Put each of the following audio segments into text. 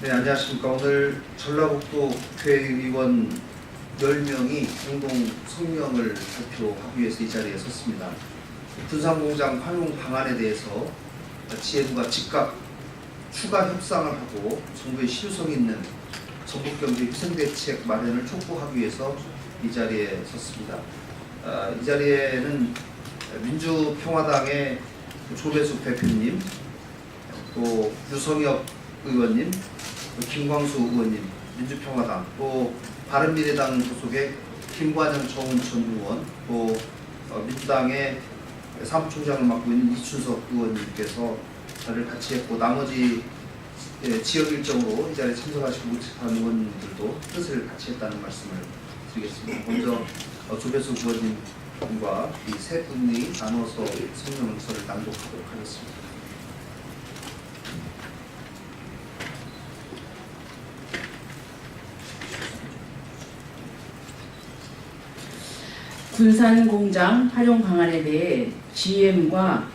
네, 안녕하십니까. 오늘 전라북도 국회의원 10명이 공동 성명을 발표하기 위해서 이 자리에 섰습니다. 군산공장 활용 방안에 대해서 GM과 즉각 추가 협상을 하고 정부의 실효성 있는 전북경제 위생대책 마련을 촉구하기 위해서 이 자리에 섰습니다. 이 자리에는 민주평화당의 조배숙 대표님, 또 유성엽 의원님, 김광수 의원님, 민주평화당, 또 바른미래당 소속의 김관영 정운 전 의원, 또 민주당의 사무총장을 맡고 있는 이춘석 의원님께서 자리를 같이 했고, 나머지 지역 일정으로 이 자리에 참석하시고 못한 의원님들도 뜻을 같이 했다는 말씀을 드리겠습니다. 먼저 조배숙 의원님과 이 세 분이 나눠서 성명서를 낭독하도록 하겠습니다. 군산공장 활용 방안에 대해 GM과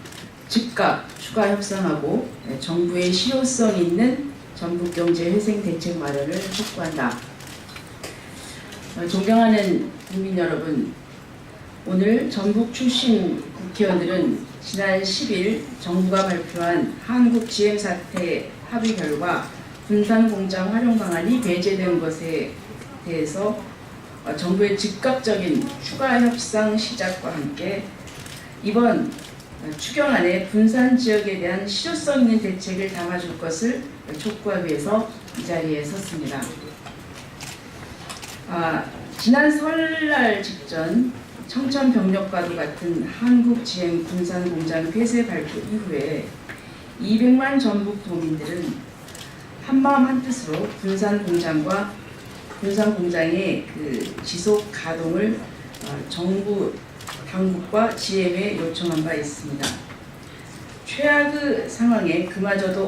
즉각 추가 협상하고 정부의 실효성 있는 전북경제회생대책 마련을 촉구한다. 존경하는 국민 여러분, 오늘 전북 출신 국회의원들은 지난 10일 정부가 발표한 한국 GM 사태 합의 결과 군산공장 활용 방안이 배제된 것에 대해서 정부의 즉각적인 추가 협상 시작과 함께 이번 추경안에 분산 지역에 대한 실효성 있는 대책을 담아줄 것을 촉구하기 위해서 이 자리에 섰습니다. 지난 설날 직전 청천벽력과도 같은 한국 GM 군산공장 폐쇄 발표 이후에 200만 전북 도민들은 한마음 한뜻으로 군산공장의 지속 가동을 정부 당국과 GM에 요청한 바 있습니다. 최악의 상황에 그마저도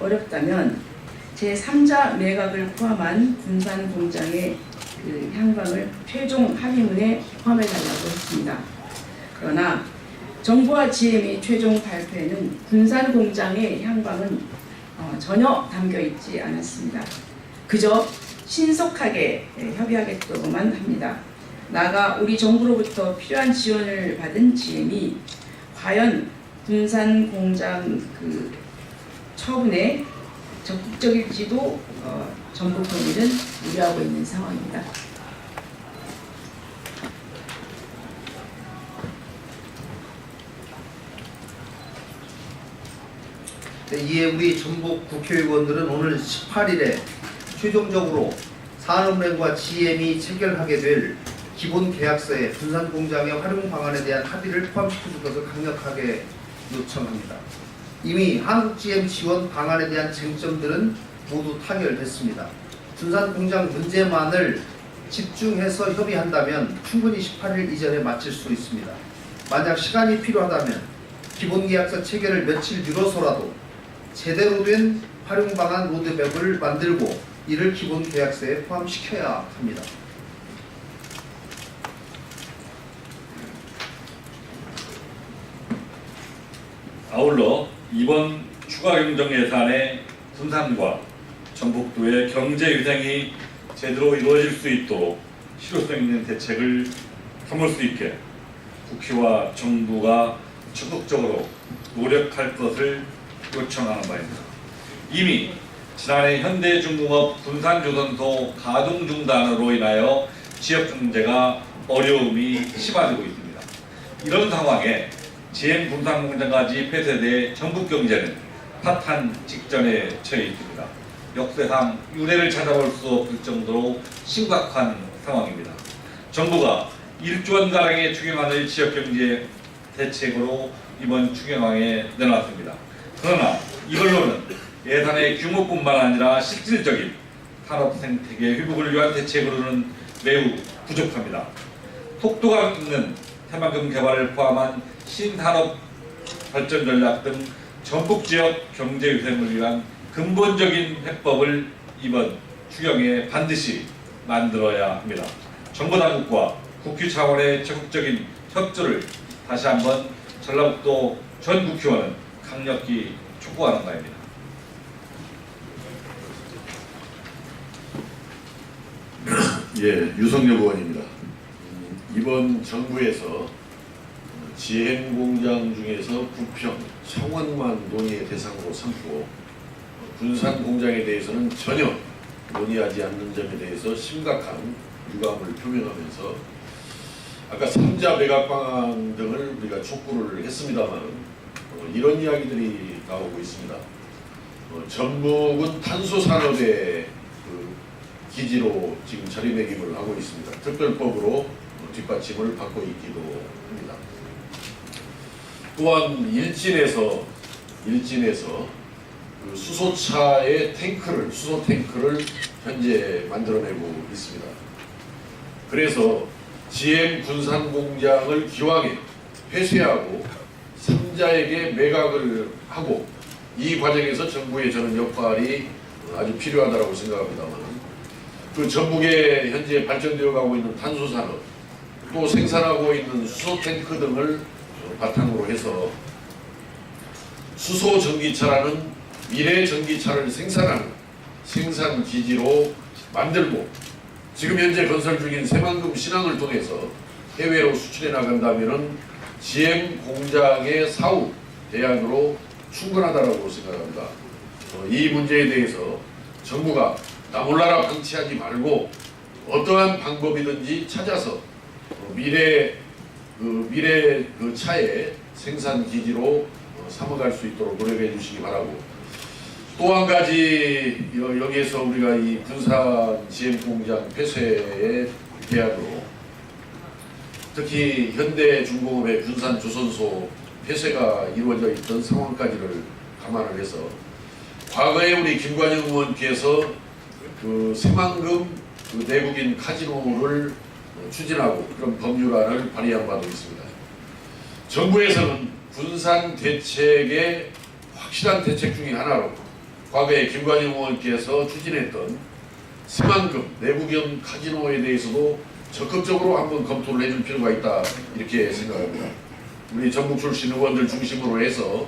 어렵다면 제3자 매각을 포함한 군산공장의 향방을 최종 합의문에 포함해달라고 했습니다. 그러나 정부와 GM의 최종 발표에는 군산공장의 향방은 전혀 담겨있지 않았습니다. 그저 신속하게 협의하겠다고만 합니다. 나아가 우리 정부로부터 필요한 지원을 받은 GM이 과연 군산공장 처분에 적극적일지도 전북 도민은 우려하고 있는 상황입니다. 네, 이에 우리 전북 국회의원들은 오늘 18일에 최종적으로 산업은행과 GM이 체결하게 될 기본계약서에 군산공장의 활용 방안에 대한 합의를 포함시켜줄 것을 강력하게 요청합니다. 이미 한국 GM 지원 방안에 대한 쟁점들은 모두 타결됐습니다. 군산공장 문제만을 집중해서 협의한다면 충분히 18일 이전에 마칠 수 있습니다. 만약 시간이 필요하다면 기본계약서 체결을 며칠 미뤄서라도 제대로 된 활용 방안 로드맵을 만들고 이를 기본계약서에 포함시켜야 합니다. 아울러 이번 추가 경정 예산에 군산과 전북도의 경제위생이 제대로 이루어질 수 있도록 실효성 있는 대책을 삼을 수 있게 국회와 정부가 적극적으로 노력할 것을 요청하는 바입니다. 이미 지난해 현대중공업 군산조선소 가동 중단으로 인하여 지역 경제가 어려움이 심화되고 있습니다. 이런 상황에 GM 군산공장까지 폐쇄돼 전북 경제는 파탄 직전에 처해 있습니다. 역대상 유례를 찾아볼 수 없을 정도로 심각한 상황입니다. 정부가 1조 원가량의 추경안을 지역경제 대책으로 이번 추경안에 내놨습니다. 그러나 이걸로는 예산의 규모뿐만 아니라 실질적인 산업 생태계 회복을 위한 대책으로는 매우 부족합니다. 속도감 있는 새만금 개발을 포함한 신산업 발전 전략 등 전북 지역 경제 유생을 위한 근본적인 해법을 이번 추경에 반드시 만들어야 합니다. 정부 당국과 국회 차원의 적극적인 협조를 다시 한번 전라북도 전 국회의원은 강력히 촉구하는 바입니다. 예, 유성엽 의원입니다. 이번 정부에서 GM공장 중에서 부평, 창원만 논의의 대상으로 삼고 군산 공장에 대해서는 전혀 논의하지 않는 점에 대해서 심각한 유감을 표명하면서 아까 3자 매각 방안 등을 우리가 촉구를 했습니다만 이런 이야기들이 나오고 있습니다. 전북은 탄소 산업의 기지로 지금 자리매김을 하고 있습니다. 특별법으로 뒷받침을 받고 있기도 합니다. 또한 일진에서 그 수소차의 수소 탱크를 현재 만들어내고 있습니다. 그래서 GM 군산 공장을 기왕에 폐쇄하고 3자에게 매각을 하고 이 과정에서 정부의 저는 역할이 아주 필요하다고 생각합니다만 그 전북에 현재 발전되어 가고 있는 탄소 산업 또 생산하고 있는 수소 탱크 등을 바탕으로 해서 수소 전기차라는 미래 전기차를 생산하는 생산 기지로 만들고 지금 현재 건설 중인 새만금 신항을 통해서 해외로 수출해 나간다면은 GM 공장의 사후 대안으로 충분하다고 생각합니다. 이 문제에 대해서 정부가 나몰라라 방치하지 말고 어떠한 방법이든지 찾아서 미래 그 차의 생산 기지로 삼아갈 수 있도록 노력해 주시기 바라고 또 한 가지 여기에서 우리가 이 군산 GM 공장 폐쇄에 대안으로 특히 현대중공업의 군산 조선소 폐쇄가 이루어져 있던 상황까지를 감안을 해서 과거에 우리 김관영 의원께서 그 새만금 그 내국인 카지노를 추진하고 그런 법률안을 발의한 바도 있습니다. 정부에서는 군산 대책의 확실한 대책 중에 하나로 과거에 김관영 의원께서 추진했던 새만금 내국인 카지노에 대해서도 적극적으로 한번 검토를 해줄 필요가 있다 이렇게 생각합니다. 우리 전북 출신 의원들 중심으로 해서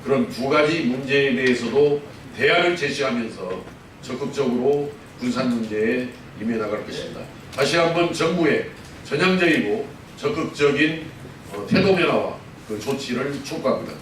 그런 두 가지 문제에 대해서도 대안을 제시하면서 적극적으로 군산 문제에 임해 나갈 것입니다. 다시 한번 정부의 전향적이고 적극적인 태도 변화와 그 조치를 촉구합니다.